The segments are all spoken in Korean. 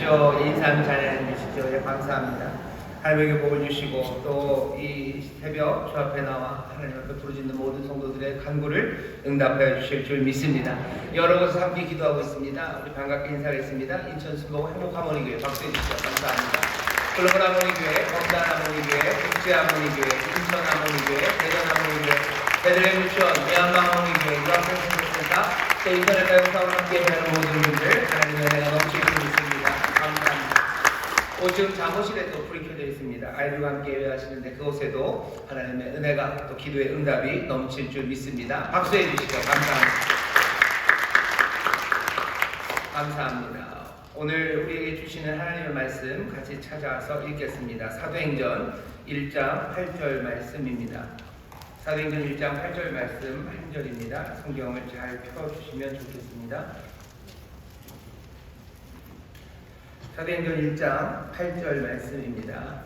주시오. 인상 찬양해 주시오. 예, 감사합니다. 하나님에게 복을 주시고 또 이 새벽 주 앞에 나와 하나님 앞에 부르짖는 모든 성도들의 간구를 응답하여 주실 줄 믿습니다. 여러 곳에서 함께 기도하고 있습니다. 우리 반갑게 인사하겠습니다. 인천 순복 행복하모니교회 박수해 주시오. 감사합니다. 글로벌 하모니교회, 검단 하모니교회, 국제 하모니교회, 인천 하모니교회, 대전 하모니교회, 베들레헴 유치원, 미얀마 하모니교회, 유학생 선교센터, 또 인터넷 가요사와 함께 하는 모든 분들 하나님의 은혜가 넘치게 믿습니다. 감사합니다. 지금 잠옷실에도 불이 켜져 있습니다. 아이들과 함께 예배하시는데 그곳에도 하나님의 은혜가 또 기도의 응답이 넘칠 줄 믿습니다. 박수해 주시죠. 감사합니다. 감사합니다. 오늘 우리에게 주시는 하나님의 말씀 같이 찾아와서 읽겠습니다. 사도행전 1장 8절 말씀입니다. 사도행전 1장 8절 말씀 한 절입니다. 성경을 잘 펴주시면 좋겠습니다. 사도행전 1장 8절 말씀입니다.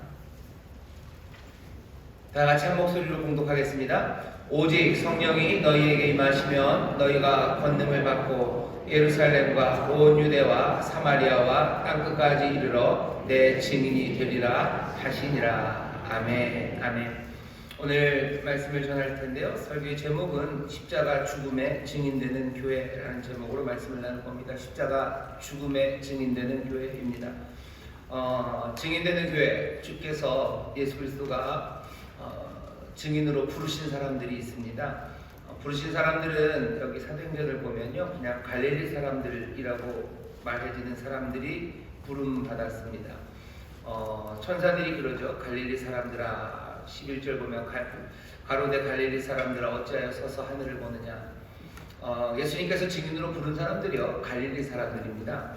다 같이 한 목소리로 공독하겠습니다. 오직 성령이 너희에게 임하시면 너희가 권능을 받고 예루살렘과 온 유대와 사마리아와 땅끝까지 이르러 내 증인이 되리라 하시니라. 아멘. 아멘. 오늘 말씀을 전할 텐데요. 설교의 제목은 십자가 죽음의 증인되는 교회라는 제목으로 말씀을 나눌 겁니다. 십자가 죽음의 증인되는 교회입니다. 증인되는 교회, 주께서 예수 그리스도가 증인으로 부르신 사람들이 있습니다. 부르신 사람들은 여기 사도행전을 보면요, 그냥 갈릴리 사람들이라고 말해지는 사람들이 부름 받았습니다. 천사들이 그러죠. 갈릴리 사람들아, 11절 보면 가로되 갈릴리 사람들아 어찌하여 서서 하늘을 보느냐. 예수님께서 증인으로 부른 사람들이요, 갈릴리 사람들입니다.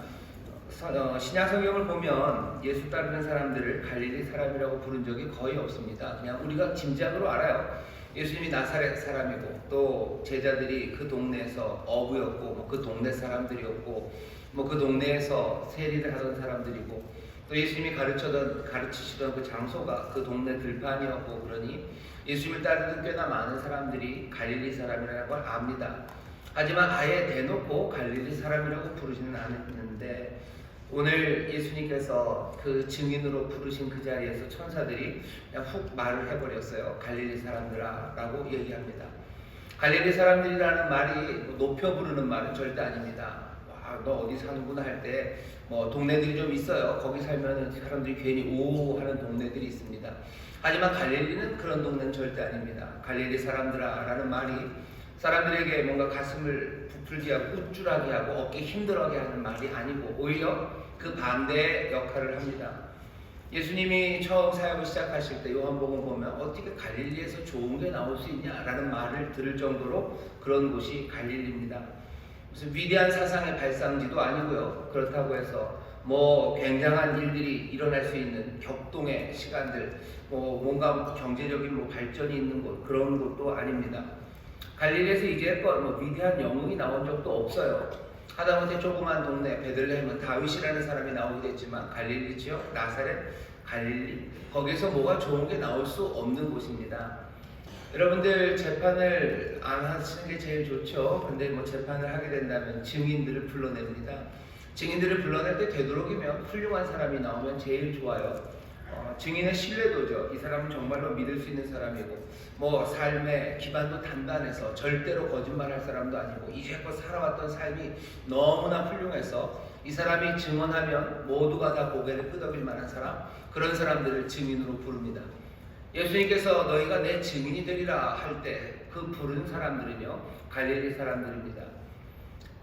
신약 성경을 보면 예수 따르는 사람들을 갈릴리 사람이라고 부른 적이 거의 없습니다. 그냥 우리가 짐작으로 알아요. 예수님이 나사렛 사람이고 또 제자들이 그 동네에서 어부였고 그 동네 사람들이었고 그 동네에서 세리를 하던 사람들이고 또 예수님이 가르치시던 그 장소가 그 동네 들판이었고 그러니 예수님을 따르는 꽤나 많은 사람들이 갈릴리 사람이라는 걸 압니다. 하지만 아예 대놓고 갈릴리 사람이라고 부르지는 않았는데 오늘 예수님께서 그 증인으로 부르신 그 자리에서 천사들이 그냥 훅 말을 해버렸어요. 갈릴리 사람들아 라고 얘기합니다. 갈릴리 사람들이라는 말이 높여 부르는 말은 절대 아닙니다. 와, 너 어디 사는구나 할 때 동네들이 좀 있어요. 거기 살면 사람들이 괜히 오 하는 동네들이 있습니다. 하지만 갈릴리는 그런 동네는 절대 아닙니다. 갈릴리 사람들아 라는 말이 사람들에게 뭔가 가슴을 부풀게 하고 우쭐하게 하고 어깨 힘들어하게 하는 말이 아니고 오히려 그 반대의 역할을 합니다. 예수님이 처음 사역을 시작하실 때 요한복음 보면 어떻게 갈릴리에서 좋은 게 나올 수 있냐라는 말을 들을 정도로 그런 곳이 갈릴리입니다. 무슨 위대한 사상의 발상지도 아니고요. 그렇다고 해서 굉장한 일들이 일어날 수 있는 격동의 시간들, 뭔가 경제적인 발전이 있는 곳, 그런 곳도 아닙니다. 갈릴리에서 이제껏 위대한 영웅이 나온 적도 없어요. 하다못해 조그만 동네 베들레헴은 다윗이라는 사람이 나오기도 했지만 갈릴리 지역, 나사렛, 갈릴리, 거기서 뭐가 좋은 게 나올 수 없는 곳입니다. 여러분들 재판을 안 하시는 게 제일 좋죠. 근데 재판을 하게 된다면 증인들을 불러냅니다. 증인들을 불러낼 때 되도록이면 훌륭한 사람이 나오면 제일 좋아요. 증인의 신뢰도죠. 이 사람은 정말로 믿을 수 있는 사람이고 삶의 기반도 단단해서 절대로 거짓말할 사람도 아니고 이제껏 살아왔던 삶이 너무나 훌륭해서 이 사람이 증언하면 모두가 다 고개를 끄덕일 만한 사람, 그런 사람들을 증인으로 부릅니다. 예수님께서 너희가 내 증인이 되리라 할 때 그 부른 사람들은요, 갈릴리 사람들입니다.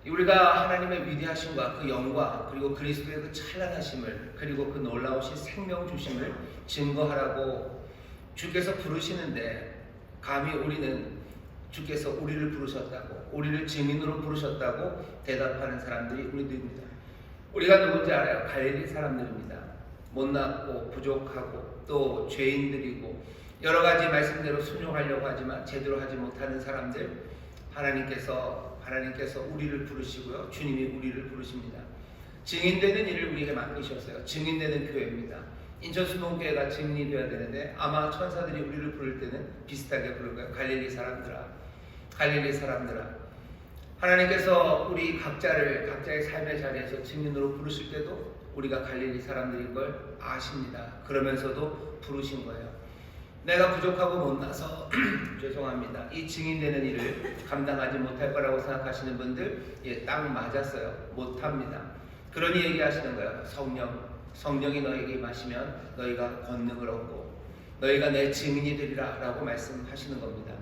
우리가 하나님의 위대하심과 그 영광, 그리고 그리스도의 그 찬란하심을, 그리고 그 놀라우신 생명 주심을 증거하라고 주께서 부르시는데 감히 우리는 주께서 우리를 부르셨다고, 우리를 증인으로 부르셨다고 대답하는 사람들이 우리들입니다. 우리가 누군지 알아요? 갈릴리 사람들입니다. 못났고 부족하고 또 죄인들이고 여러 가지 말씀대로 순종하려고 하지만 제대로 하지 못하는 사람들, 하나님께서 우리를 부르시고요. 주님이 우리를 부르십니다. 증인되는 일을 우리에게 맡기셨어요. 증인되는 교회입니다. 인천수목교회가 증인이 되어야 되는데 아마 천사들이 우리를 부를 때는 비슷하게 부를 거예요. 갈릴리 사람들아, 갈릴리 사람들아. 하나님께서 우리 각자의 삶의 자리에서 증인으로 부르실 때도 우리가 갈릴리 사람들인 걸 아십니다. 그러면서도 부르신 거예요. 내가 부족하고 못나서 죄송합니다. 이 증인되는 일을 감당하지 못할 거라고 생각하시는 분들, 딱 맞았어요. 못합니다. 그러니 얘기하시는 거예요. 성령이 너에게 임하시면 너희가 권능을 얻고 너희가 내 증인이 되리라 라고 말씀하시는 겁니다.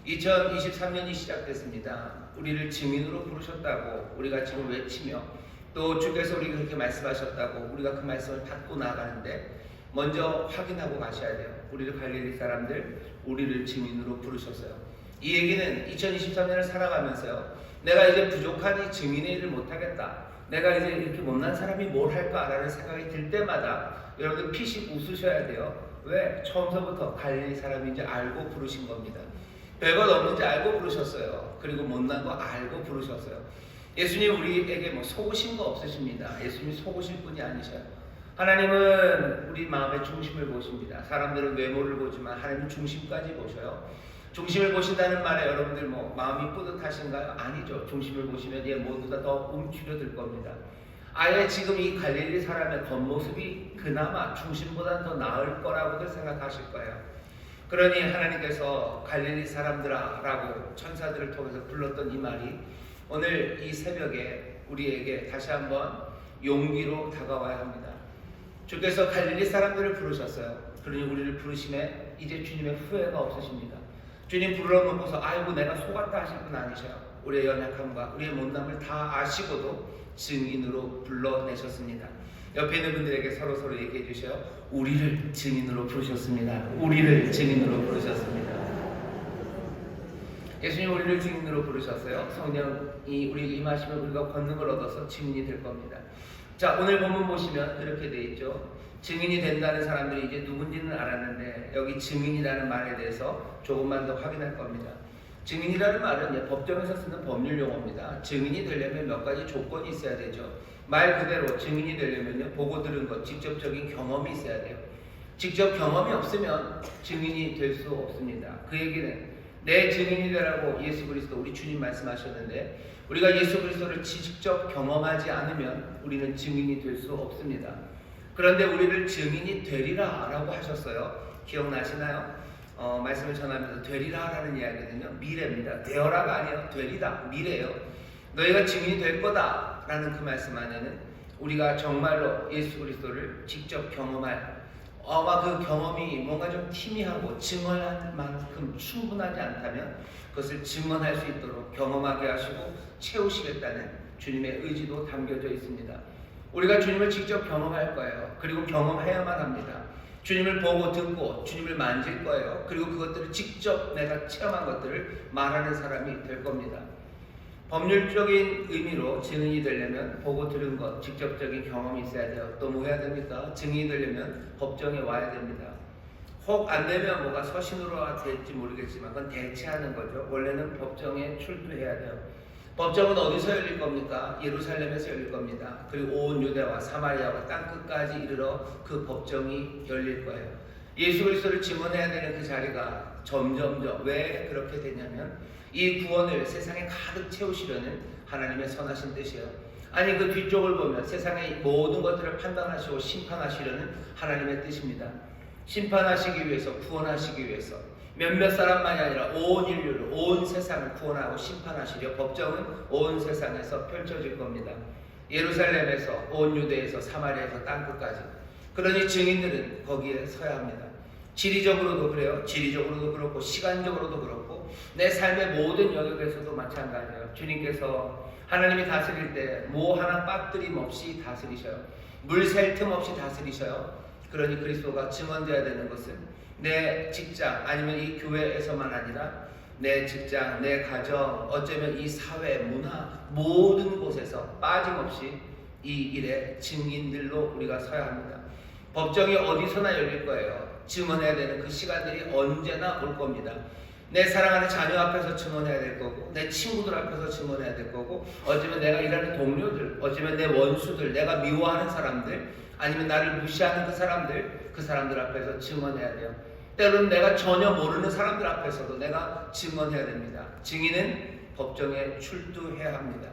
2023년이 시작됐습니다. 우리를 증인으로 부르셨다고 우리가 지금 외치며, 또 주께서 우리가 그렇게 말씀하셨다고 우리가 그 말씀을 받고 나가는데, 먼저 확인하고 가셔야 돼요. 우리를 갈릴리 사람들, 우리를 증인으로 부르셨어요. 이 얘기는 2023년을 살아가면서요, 내가 이제 부족하니 증인의 일을 못하겠다, 내가 이제 이렇게 못난 사람이 뭘 할까라는 생각이 들 때마다 여러분들 피식 웃으셔야 돼요. 왜? 처음서부터 갈릴리 사람인지 알고 부르신 겁니다. 별것 없는지 알고 부르셨어요. 그리고 못난 거 알고 부르셨어요. 예수님 우리에게 속으신 거 없으십니다. 예수님이 속으실 분이 아니셔요. 하나님은 우리 마음의 중심을 보십니다. 사람들은 외모를 보지만 하나님은 중심까지 보셔요. 중심을 보신다는 말에 여러분들 마음이 뿌듯하신가요? 아니죠. 중심을 보시면 모두 다 더 움츠려들 겁니다. 아예 지금 이 갈릴리 사람의 겉모습이 그나마 중심보다 더 나을 거라고들 생각하실 거예요. 그러니 하나님께서 갈릴리 사람들아 라고 천사들을 통해서 불렀던 이 말이 오늘 이 새벽에 우리에게 다시 한번 용기로 다가와야 합니다. 주께서 갈릴리 사람들을 부르셨어요. 그러니 우리를 부르심에 이제 주님의 후회가 없으십니다. 주님 불러놓고서 아이고 내가 속았다 하실 분 아니셔요. 우리의 연약함과 우리의 못남을 다 아시고도 증인으로 불러내셨습니다. 옆에 있는 분들에게 서로 얘기해 주셔요. 우리를 증인으로 부르셨습니다. 우리를 증인으로 부르셨습니다. 예수님 우리를 증인으로 부르셨어요. 성령이 우리에게 임하시면 우리가 권능을 얻어서 증인이 될 겁니다. 자, 오늘 본문 보시면 이렇게 돼 있죠. 증인이 된다는 사람들이 이제 누군지는 알았는데 여기 증인이라는 말에 대해서 조금만 더 확인할 겁니다. 증인이라는 말은 법정에서 쓰는 법률 용어입니다. 증인이 되려면 몇 가지 조건이 있어야 되죠. 말 그대로 증인이 되려면 보고 들은 것, 직접적인 경험이 있어야 돼요. 직접 경험이 없으면 증인이 될 수 없습니다. 그 얘기는 내 증인이 되라고 예수 그리스도 우리 주님 말씀하셨는데, 우리가 예수 그리스도를 직접 경험하지 않으면 우리는 증인이 될 수 없습니다. 그런데 우리를 증인이 되리라 라고 하셨어요. 기억나시나요? 말씀을 전하면서 되리라 라는 이야기는요, 미래입니다. 되어라가 아니에요. 되리다, 미래예요. 너희가 증인이 될 거다 라는 그 말씀 안에는 우리가 정말로 예수 그리스도를 직접 경험할, 아마 그 경험이 뭔가 좀 희미하고 증언할 만큼 충분하지 않다면 그것을 증언할 수 있도록 경험하게 하시고 채우시겠다는 주님의 의지도 담겨져 있습니다. 우리가 주님을 직접 경험할 거예요. 그리고 경험해야만 합니다. 주님을 보고 듣고 주님을 만질 거예요. 그리고 그것들을 직접 내가 체험한 것들을 말하는 사람이 될 겁니다. 법률적인 의미로 증인이 되려면 보고 들은 것, 직접적인 경험이 있어야 돼요. 또 뭐 해야 됩니까? 증인이 되려면 법정에 와야 됩니다. 혹 안 되면 뭐가 서신으로 될지 모르겠지만 그건 대체하는 거죠. 원래는 법정에 출두해야 돼요. 법정은 어디서 열릴 겁니까? 예루살렘에서 열릴 겁니다. 그리고 온 유대와 사마리아와 땅끝까지 이르러 그 법정이 열릴 거예요. 예수 그리스도를 증언해야 되는 그 자리가 점점점 왜 그렇게 되냐면 이 구원을 세상에 가득 채우시려는 하나님의 선하신 뜻이에요. 아니 그 뒤쪽을 보면 세상의 모든 것들을 판단하시고 심판하시려는 하나님의 뜻입니다. 심판하시기 위해서, 구원하시기 위해서 몇몇 사람만이 아니라 온 인류를, 온 세상을 구원하고 심판하시려 법정은 온 세상에서 펼쳐질 겁니다. 예루살렘에서, 온 유대에서, 사마리아에서 땅끝까지. 그러니 증인들은 거기에 서야 합니다. 지리적으로도 그래요. 지리적으로도 그렇고 시간적으로도 그렇고 내 삶의 모든 영역에서도 마찬가지예요. 주님께서 하나님이 다스릴 때 뭐 하나 빠뜨림 없이 다스리셔요. 물 셀 틈 없이 다스리셔요. 그러니 그리스도가 증언되어야 되는 것은 내 직장 아니면 이 교회에서만 아니라 내 직장, 내 가정, 어쩌면 이 사회, 문화 모든 곳에서 빠짐없이 이 일의 증인들로 우리가 서야 합니다. 법정이 어디서나 열릴 거예요. 증언해야 되는 그 시간들이 언제나 올 겁니다. 내 사랑하는 자녀 앞에서 증언해야 될 거고, 내 친구들 앞에서 증언해야 될 거고, 어쩌면 내가 일하는 동료들, 어쩌면 내 원수들, 내가 미워하는 사람들, 아니면 나를 무시하는 그 사람들 앞에서 증언해야 돼요. 때로는 내가 전혀 모르는 사람들 앞에서도 내가 증언해야 됩니다. 증인은 법정에 출두해야 합니다.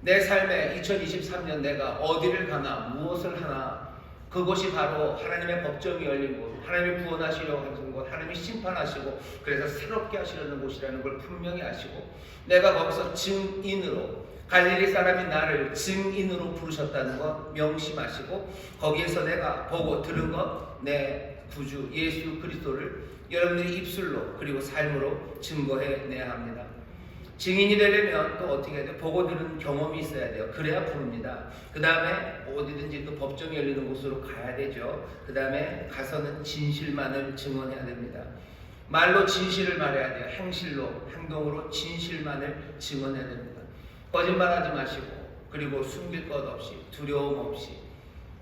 내 삶에 2023년 내가 어디를 가나 무엇을 하나 그곳이 바로 하나님의 법정이 열린 곳, 하나님이 구원하시려고 하는 곳, 하나님이 심판하시고 그래서 새롭게 하시려는 곳이라는 걸 분명히 아시고 내가 거기서 증인으로 갈릴리 사람이 나를 증인으로 부르셨다는 것 명심하시고 거기에서 내가 보고 들은 것 내 구주 예수 그리스도를 여러분들이 입술로 그리고 삶으로 증거해내야 합니다. 증인이 되려면 또 어떻게 해야 돼요? 보고 들은 경험이 있어야 돼요. 그래야 부릅니다. 그 다음에 어디든지 그 법정이 열리는 곳으로 가야 되죠. 그 다음에 가서는 진실만을 증언해야 됩니다. 말로 진실을 말해야 돼요. 행실로, 행동으로 진실만을 증언해야 됩니다. 거짓말하지 마시고 그리고 숨길 것 없이 두려움 없이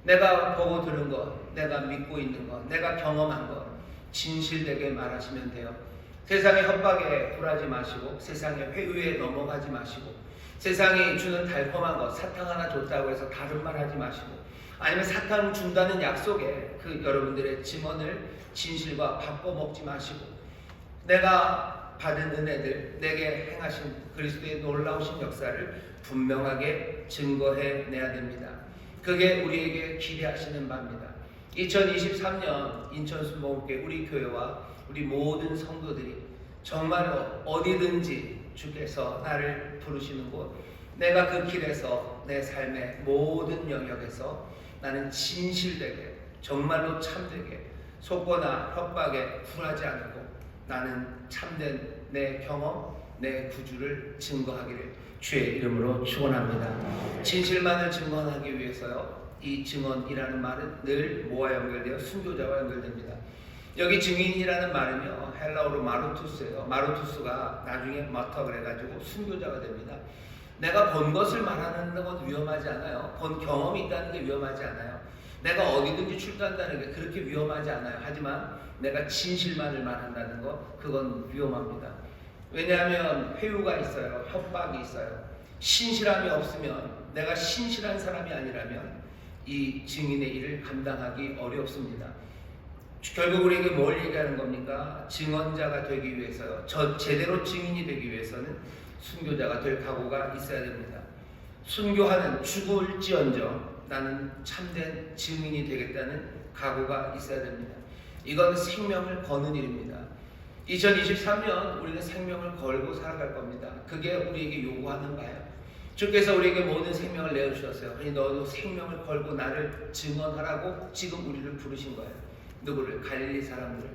내가 보고 들은 것, 내가 믿고 있는 것, 내가 경험한 것 진실되게 말하시면 돼요. 세상의 협박에 굴하지 마시고 세상의 회유에 넘어가지 마시고 세상이 주는 달콤한 것 사탕 하나 줬다고 해서 다른 말 하지 마시고 아니면 사탕 준다는 약속에 그 여러분들의 증언을 진실과 바꿔 먹지 마시고 내가 받은 은혜들 내게 행하신 그리스도의 놀라우신 역사를 분명하게 증거해내야 됩니다. 그게 우리에게 기대하시는 바입니다. 2023년 인천순복음교회 우리 교회와 우리 모든 성도들이 정말로 어디든지 주께서 나를 부르시는 곳 내가 그 길에서 내 삶의 모든 영역에서 나는 진실되게 정말로 참되게 속거나 협박에 굴하지 않고 나는 참된 내 경험 내 구주를 증거하기를 주의 이름으로 축원합니다. 진실만을 증언하기 위해서요 이 증언이라는 말은 늘 뭐와 연결되어 순교자와 연결됩니다. 여기 증인이라는 말은요 헬라어로 마루투스예요. 마루투스가 나중에 마터 그래가지고 순교자가 됩니다. 내가 본 것을 말하는 건 위험하지 않아요. 본 경험이 있다는 게 위험하지 않아요. 내가 어디든지 출두한다는 게 그렇게 위험하지 않아요. 하지만 내가 진실만을 말한다는 것 그건 위험합니다. 왜냐하면 회유가 있어요. 협박이 있어요. 신실함이 없으면 내가 신실한 사람이 아니라면 이 증인의 일을 감당하기 어렵습니다. 결국 우리에게 뭘 얘기하는 겁니까? 증언자가 되기 위해서요. 제대로 증인이 되기 위해서는 순교자가 될 각오가 있어야 됩니다. 순교하는 죽을지언정 나는 참된 증인이 되겠다는 각오가 있어야 됩니다. 이건 생명을 거는 일입니다. 2023년 우리는 생명을 걸고 살아갈 겁니다. 그게 우리에게 요구하는 바예요. 주께서 우리에게 모든 생명을 내어주셨어요. 그러니 너도 생명을 걸고 나를 증언하라고 지금 우리를 부르신 거예요. 누구를? 갈릴리 사람들을.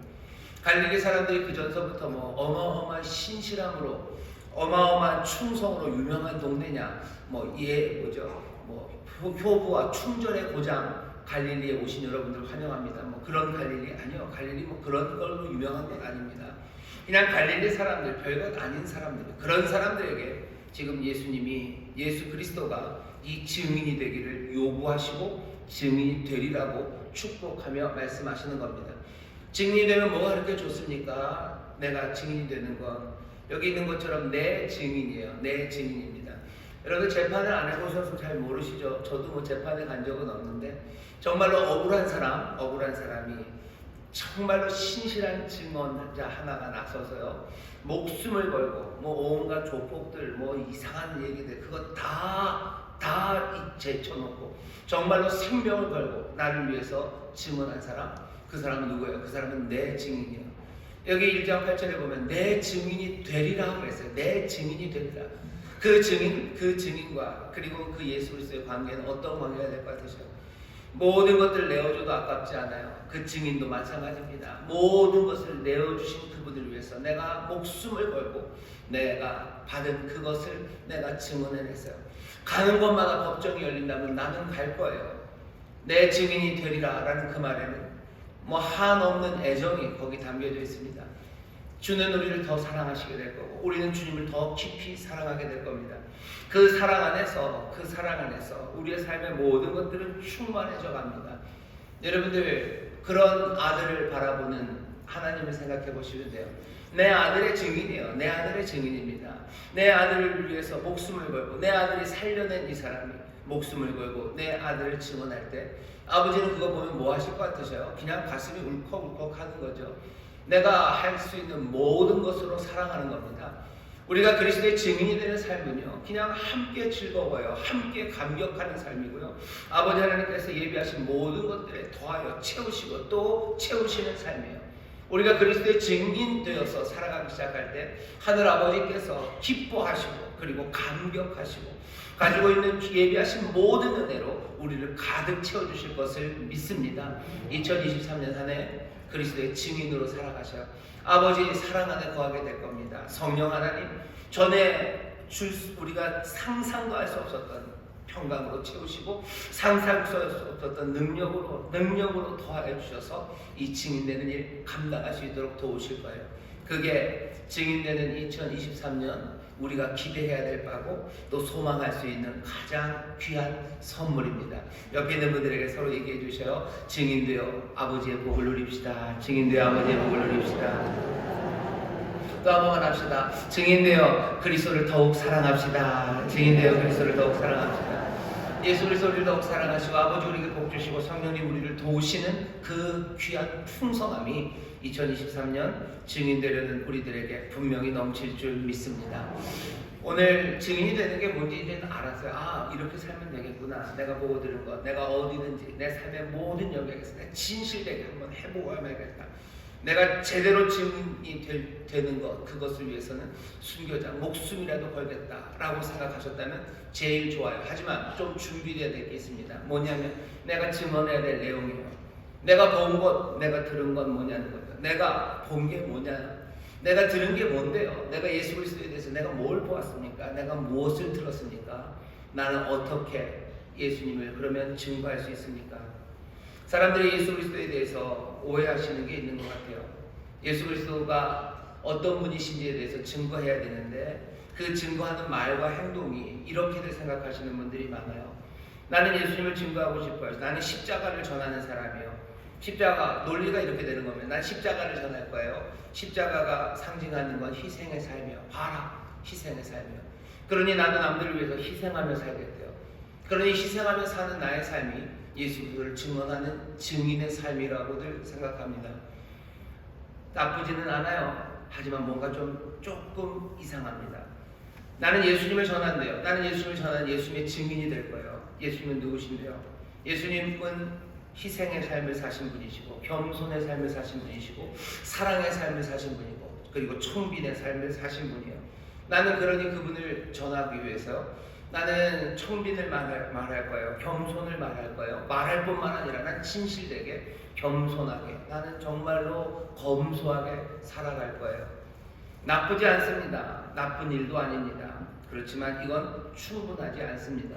갈릴리 사람들이 그 전서부터 뭐 어마어마한 신실함으로 어마어마한 충성으로 유명한 동네냐 효부와 충절의 고장 갈릴리에 오신 여러분들 환영합니다. 그런 갈릴리 아니요. 갈릴리 그런 걸로 유명한 건 아닙니다. 그냥 갈릴리 사람들 별것 아닌 사람들 그런 사람들에게 지금 예수 그리스도가 이 증인이 되기를 요구하시고 증인이 되리라고 축복하며 말씀하시는 겁니다. 증인이 되면 뭐가 그렇게 좋습니까? 내가 증인이 되는 건 여기 있는 것처럼 내 증인이에요. 내 증인입니다. 여러분 재판을 안 해보셔서 잘 모르시죠? 저도 재판에 간 적은 없는데 정말로 억울한 사람이 정말로 신실한 증언자 하나가 나서서요 목숨을 걸고 온갖 조폭들 이상한 얘기들 그거 다 제쳐놓고 정말로 생명을 걸고 나를 위해서 증언한 사람 그 사람은 누구예요? 그 사람은 내 증인이에요. 여기 1장 8절에 보면 내 증인이 되리라 그랬어요. 내 증인이 되리라. 그 증인과 그리고 그 예수 그리스도의 관계는 어떤 관계가 될 것 같으세요? 모든 것들 내어줘도 아깝지 않아요. 그 증인도 마찬가지입니다. 모든 것을 내어주신 그분을 위해서 내가 목숨을 걸고 내가 받은 그것을 내가 증언해냈어요. 가는 곳마다 법정이 열린다면 나는 갈 거예요. 내 증인이 되리라 라는 그 말에는 한없는 애정이 거기 담겨져 있습니다. 주는 우리를 더 사랑하시게 될 거고 우리는 주님을 더 깊이 사랑하게 될 겁니다. 그 사랑 안에서 우리의 삶의 모든 것들은 충만해져 갑니다. 여러분들 그런 아들을 바라보는 하나님을 생각해 보시면 돼요. 내 아들의 증인이에요. 내 아들의 증인입니다. 내 아들을 위해서 목숨을 걸고 내 아들이 살려낸 이 사람이 목숨을 걸고 내 아들을 증언할 때 아버지는 그거 보면 뭐 하실 것 같으세요? 그냥 가슴이 울컥울컥 하는 거죠. 내가 할 수 있는 모든 것으로 사랑하는 겁니다. 우리가 그리스도의 증인이 되는 삶은요, 그냥 함께 즐거워요. 함께 감격하는 삶이고요. 아버지 하나님께서 예비하신 모든 것들에 더하여 채우시고 또 채우시는 삶이에요. 우리가 그리스도의 증인 되어서 살아가기 시작할 때 하늘 아버지께서 기뻐하시고 그리고 감격하시고 가지고 있는 예비하신 모든 은혜로 우리를 가득 채워주실 것을 믿습니다. 2023년 한 해 그리스도의 증인으로 살아가셔 아버지 사랑 안에 거하게 될 겁니다. 성령 하나님, 전에 우리가 상상도 할 수 없었던 평강으로 채우시고 상상할 수 없었던 능력으로 더하여 주셔서 이 증인되는 일 감당할 수 있도록 도우실 거예요. 그게 증인되는 2023년 우리가 기대해야 될 바고 또 소망할 수 있는 가장 귀한 선물입니다. 옆에 있는 분들에게 서로 얘기해 주셔요. 증인되어 아버지의 복을 누립시다. 증인되어 아버지의 복을 누립시다. 또 한 번만 합시다. 증인되어 그리스도를 더욱 사랑합시다. 증인되어 그리스도를 더욱 사랑합시다. 예수 그리스도를 더욱 사랑하시고 아버지 우리에게 복 주시고 성령님 우리를 도우시는 그 귀한 풍성함이 2023년 증인되려는 우리들에게 분명히 넘칠 줄 믿습니다. 오늘 증인이 되는 게 뭔지 이제는 알았어요. 아, 이렇게 살면 되겠구나. 내가 보고 들은 것, 내가 어디든지 내 삶의 모든 영역에서 내가 진실되게 한번 해보고 해야겠다. 내가 제대로 증인이 되는 것, 그것을 위해서는 순교자 목숨이라도 걸겠다라고 생각하셨다면 제일 좋아요. 하지만 좀 준비되어야 될 게 있습니다. 뭐냐면 내가 증언해야 될 내용이에요. 내가 본 것, 내가 들은 건 뭐냐는 거죠. 내가 본 게 뭐냐, 내가 들은 게 뭔데요. 내가 예수 그리스도에 대해서 내가 뭘 보았습니까? 내가 무엇을 들었습니까? 나는 어떻게 예수님을 그러면 증거할 수 있습니까? 사람들이 예수 그리스도에 대해서 오해하시는 게 있는 것 같아요. 예수 그리스도가 어떤 분이신지에 대해서 증거해야 되는데 그 증거하는 말과 행동이 이렇게들 생각하시는 분들이 많아요. 나는 예수님을 증거하고 싶어요. 나는 십자가를 전하는 사람이에요. 십자가 논리가 이렇게 되는 거면 난 십자가를 전할 거예요. 십자가가 상징하는 건 희생의 삶이에요. 봐라, 희생의 삶이에요. 그러니 나는 남들을 위해서 희생하며 살겠대요. 그러니 희생하며 사는 나의 삶이 예수를 증언하는 증인의 삶이라고들 생각합니다. 나쁘지는 않아요. 하지만 뭔가 조금 이상합니다. 나는 예수님을 전한대요. 나는 예수님을 전하는 예수님의 증인이 될 거예요. 예수님은 누구신데요? 예수님은 희생의 삶을 사신 분이시고 겸손의 삶을 사신 분이시고 사랑의 삶을 사신 분이고 그리고 청빈의 삶을 사신 분이에요. 나는 그러니 그분을 전하기 위해서 나는 청빈을 말할 거예요. 겸손을 말할 거예요. 말할 뿐만 아니라 난 진실되게 겸손하게 나는 정말로 검소하게 살아갈 거예요. 나쁘지 않습니다. 나쁜 일도 아닙니다. 그렇지만 이건 충분하지 않습니다.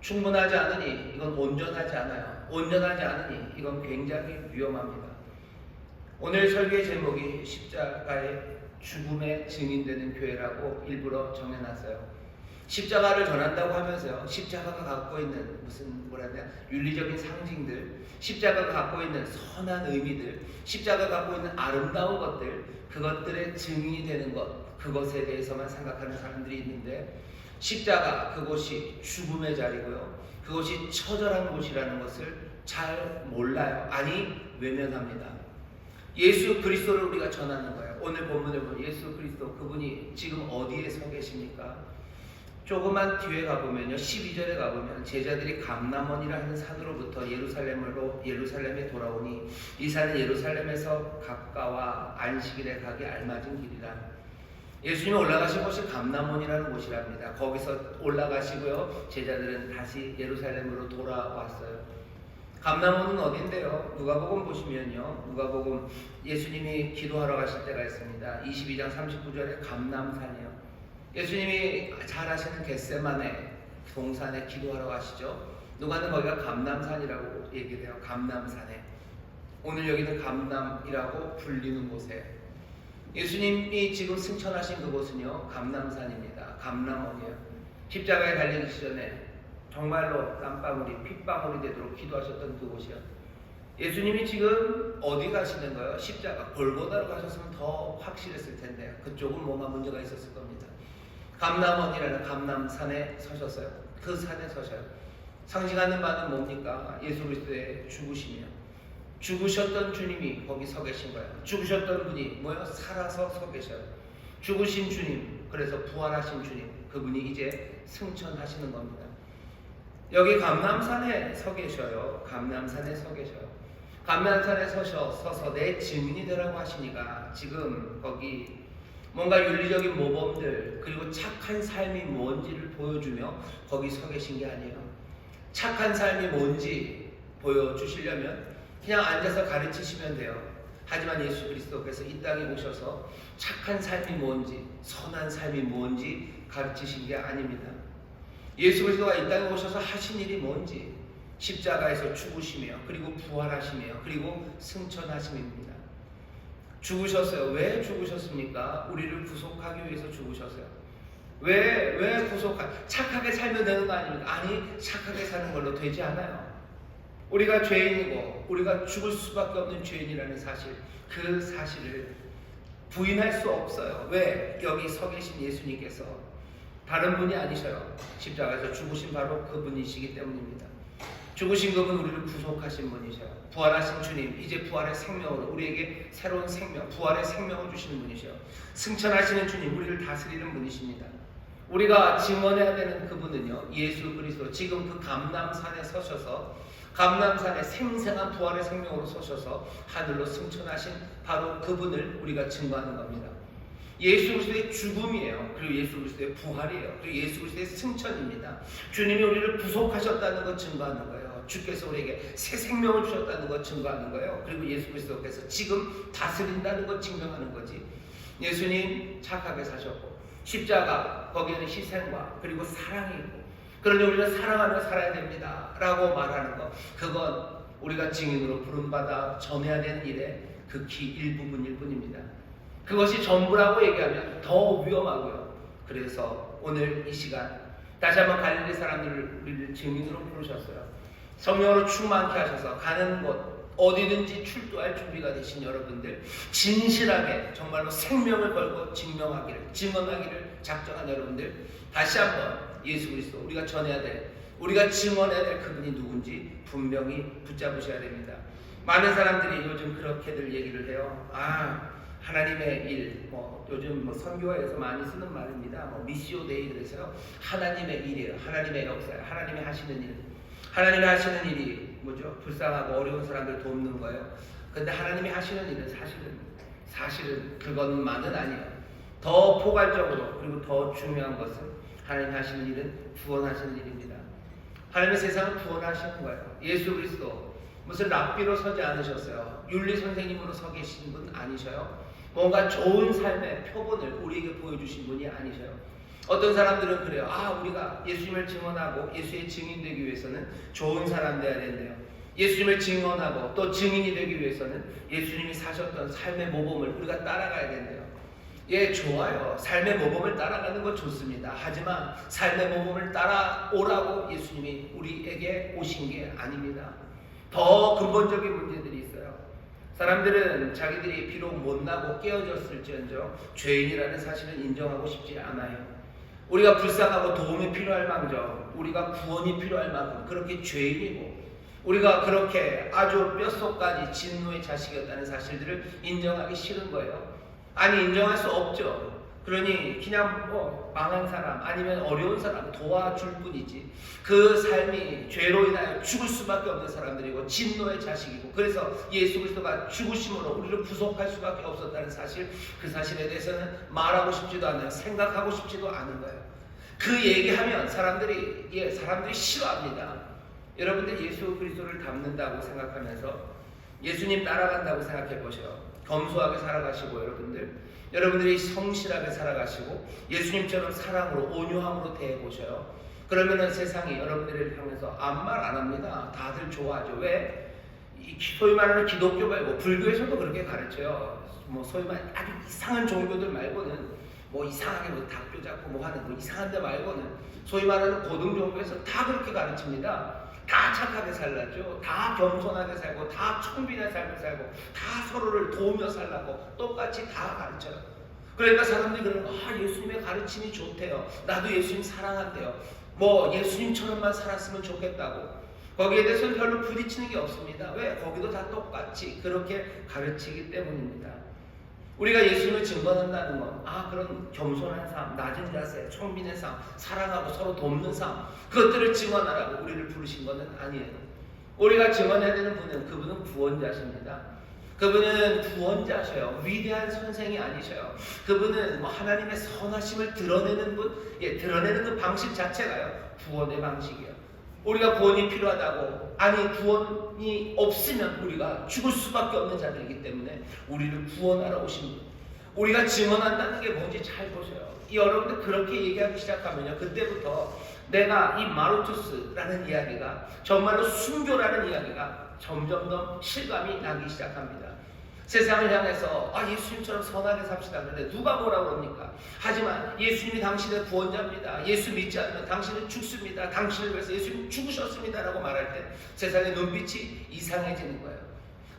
충분하지 않으니 이건 온전하지 않아요. 온전하지 않으니 이건 굉장히 위험합니다. 오늘 설교의 제목이 십자가의 죽음의 증인되는 교회라고 일부러 정해놨어요. 십자가를 전한다고 하면서요, 십자가가 갖고 있는 무슨 윤리적인 상징들, 십자가가 갖고 있는 선한 의미들, 십자가가 갖고 있는 아름다운 것들, 그것들의 증인이 되는 것, 그것에 대해서만 생각하는 사람들이 있는데 십자가, 그곳이 죽음의 자리고요, 그것이 처절한 곳이라는 것을 잘 몰라요. 아니, 외면합니다. 예수 그리스도를 우리가 전하는 거예요. 오늘 본문을 보면 예수 그리스도, 그분이 지금 어디에 서 계십니까? 조금만 뒤에 가보면요, 12절에 가보면 제자들이 감람원이라 하는 산으로부터 예루살렘에 돌아오니 이 산은 예루살렘에서 가까워 안식일에 가기 알맞은 길이라. 예수님이 올라가신 곳이 감람원이라는 곳이랍니다. 거기서 올라가시고요, 제자들은 다시 예루살렘으로 돌아왔어요. 감람원은 어딘데요? 누가복음 보시면요, 누가복음 예수님이 기도하러 가실 때가 있습니다. 22장 39절에 감람산이요. 예수님이 잘 아시는 겟세마네 동산에 기도하러 가시죠. 누가는 거기가 감람산이라고 얘기를 해요. 감람산에. 오늘 여기는 감람이라고 불리는 곳에 예수님이 지금 승천하신 그곳은요, 감람산입니다. 감람원이에요. 십자가에 달리기 전에 정말로 땀방울이 핏방울이 되도록 기도하셨던 그곳이요. 예수님이 지금 어디 가시는 거예요? 십자가 골고다로 가셨으면 더 확실했을 텐데 그쪽은 뭔가 문제가 있었을 겁니다. 감람원이라는 감람산에 서셨어요. 그 산에 서셔요. 상징하는 바는 뭡니까? 예수 그리스도의 죽으시며 죽으셨던 주님이 거기 서 계신 거예요. 죽으셨던 분이 뭐예요? 살아서 서 계셔요. 죽으신 주님, 그래서 부활하신 주님, 그분이 이제 승천하시는 겁니다. 여기 감람산에 서 계셔요. 감람산에 서 계셔요. 감람산에 서서 내 증인이 되라고 하시니까 지금 거기 뭔가 윤리적인 모범들 그리고 착한 삶이 뭔지를 보여주며 거기 서 계신 게 아니에요. 착한 삶이 뭔지 보여주시려면 그냥 앉아서 가르치시면 돼요. 하지만 예수 그리스도께서 이 땅에 오셔서 착한 삶이 뭔지, 선한 삶이 뭔지 가르치신 게 아닙니다. 예수 그리스도가 이 땅에 오셔서 하신 일이 뭔지, 십자가에서 죽으시며 그리고 부활하시며 그리고 승천하심입니다. 죽으셨어요. 왜 죽으셨습니까? 우리를 구속하기 위해서 죽으셨어요. 왜 착하게 살면 되는 거 아닙니까? 아니, 착하게 사는 걸로 되지 않아요. 우리가 죄인이고 우리가 죽을 수밖에 없는 죄인이라는 사실, 그 사실을 부인할 수 없어요. 왜? 여기 서 계신 예수님께서 다른 분이 아니셔요. 십자가에서 죽으신 바로 그분이시기 때문입니다. 죽으신 그분, 우리를 구속하신 분이셔요. 부활하신 주님, 이제 부활의 생명으로 우리에게 새로운 생명, 부활의 생명을 주시는 분이셔요. 승천하시는 주님, 우리를 다스리는 분이십니다. 우리가 증언해야 되는 그분은요, 예수 그리스도, 지금 그 감람산에 서셔서 감람산에 생생한 부활의 생명으로 서셔서 하늘로 승천하신 바로 그분을 우리가 증거하는 겁니다. 예수 그리스도의 죽음이에요. 그리고 예수 그리스도의 부활이에요. 그리고 예수 그리스도의 승천입니다. 주님이 우리를 구속하셨다는 것 증거하는 거예요. 주께서 우리에게 새 생명을 주셨다는 것 증거하는 거예요. 그리고 예수 그리스도께서 지금 다스린다는 것 증명하는 거지. 예수님 착하게 사셨고 십자가, 거기에는 희생과 그리고 사랑이 있고, 그러니 우리는 사랑하며 살아야 됩니다 라고 말하는 것, 그건 우리가 증인으로 부름받아 전해야 되는 일의 극히 일부분일 뿐입니다. 그것이 전부라고 얘기하면 더 위험하고요. 그래서 오늘 이 시간 다시 한번 갈릴리 사람들을 우리를 증인으로 부르셨어요. 성령으로 충만케 하셔서 가는 곳 어디든지 출두할 준비가 되신 여러분들, 진실하게 정말로 생명을 걸고 증언하기를 작정한 여러분들, 다시 한번 예수 그리스도, 우리가 전해야 될, 우리가 증언해야 될 그분이 누군지 분명히 붙잡으셔야 됩니다. 많은 사람들이 요즘 그렇게들 얘기를 해요. 하나님의 일, 요즘 선교회에서 많이 쓰는 말입니다. 미시오 데이, 그래서요, 하나님의 일이에요. 하나님의 역사예요. 하나님이 하시는 일. 하나님이 하시는 일이 뭐죠? 불쌍하고 어려운 사람들 돕는 거예요. 근데 하나님이 하시는 일은 사실은 그것만은 아니에요. 더 포괄적으로, 그리고 더 중요한 것은 하나님이 하시는 일은 구원하시는 일입니다. 하나님의 세상을 구원하시는 거예요. 예수 그리스도 무슨 랍비로 서지 않으셨어요. 윤리 선생님으로 서 계신 분 아니셔요. 뭔가 좋은 삶의 표본을 우리에게 보여주신 분이 아니셔요. 어떤 사람들은 그래요. 우리가 예수님을 증언하고 예수의 증인 되기 위해서는 좋은 사람 되어야 된대요. 예수님을 증언하고 또 증인이 되기 위해서는 예수님이 사셨던 삶의 모범을 우리가 따라가야 된대요. 예, 좋아요. 삶의 모범을 따라가는 건 좋습니다. 하지만 삶의 모범을 따라오라고 예수님이 우리에게 오신 게 아닙니다. 더 근본적인 문제들이 있어요. 사람들은 자기들이 비록 못나고 깨어졌을지언정 죄인이라는 사실을 인정하고 싶지 않아요. 우리가 불쌍하고 도움이 필요할 망정, 우리가 구원이 필요할 만큼 그렇게 죄인이고, 우리가 그렇게 아주 뼛속까지 진노의 자식이었다는 사실들을 인정하기 싫은 거예요. 아니, 인정할 수 없죠. 그러니 그냥 망한 사람 아니면 어려운 사람 도와줄 뿐이지, 그 삶이 죄로 인하여 죽을 수밖에 없는 사람들이고 진노의 자식이고, 그래서 예수 그리스도가 죽으심으로 우리를 구속할 수밖에 없었다는 사실, 그 사실에 대해서는 말하고 싶지도 않아요. 생각하고 싶지도 않은 거예요. 그 얘기하면 사람들이 싫어합니다. 여러분들 예수 그리스도를 닮는다고 생각하면서 예수님 따라간다고 생각해 보세요. 검소하게 살아가시고 여러분들이 성실하게 살아가시고 예수님처럼 사랑으로 온유함으로 대해보셔요. 그러면은 세상이 여러분들을 향해서 아무 말 안 합니다. 다들 좋아하죠. 왜? 소위 말하는 기독교 말고 불교에서도 그렇게 가르쳐요. 소위 말하는 아주 이상한 종교들 말고는, 이상하게 닭뼈 잡고 하는 이상한 데 말고는, 소위 말하는 고등 종교에서 다 그렇게 가르칩니다. 다 착하게 살라죠. 다 겸손하게 살고, 다 청빈한 삶을 살고, 다 서로를 도우며 살라고 똑같이 다 가르쳐요. 그러니까 사람들이 그러면 예수님의 가르침이 좋대요. 나도 예수님 사랑한대요. 예수님처럼만 살았으면 좋겠다고. 거기에 대해서는 별로 부딪히는 게 없습니다. 왜? 거기도 다 똑같이 그렇게 가르치기 때문입니다. 우리가 예수님을 증거한다는 건 그런 겸손한 삶, 낮은 자세, 청빈의 삶, 사랑하고 서로 돕는 삶, 그것들을 증언하라고 우리를 부르신 것은 아니에요. 우리가 증언해야 되는 분은 그분은 구원자십니다. 그분은 구원자셔요. 위대한 선생이 아니셔요. 그분은 하나님의 선하심을 드러내는 분, 드러내는 그 방식 자체가요, 구원의 방식이에요. 우리가 구원이 필요하다고, 구원이 없으면 우리가 죽을 수밖에 없는 자들이기 때문에 우리를 구원하러 오신 분, 우리가 증언한다는 게 뭔지 잘 보세요. 여러분들 그렇게 얘기하기 시작하면요, 그때부터 내가 이 마루투스라는 이야기가 정말로 순교라는 이야기가 점점 더 실감이 나기 시작합니다. 세상을 향해서 예수님처럼 선하게 삽시다. 그런데 누가 뭐라고 그럽니까? 하지만 예수님이 당신의 구원자입니다. 예수 믿지 않으면 당신은 죽습니다. 당신을 위해서 예수님 죽으셨습니다 라고 말할 때 세상의 눈빛이 이상해지는 거예요.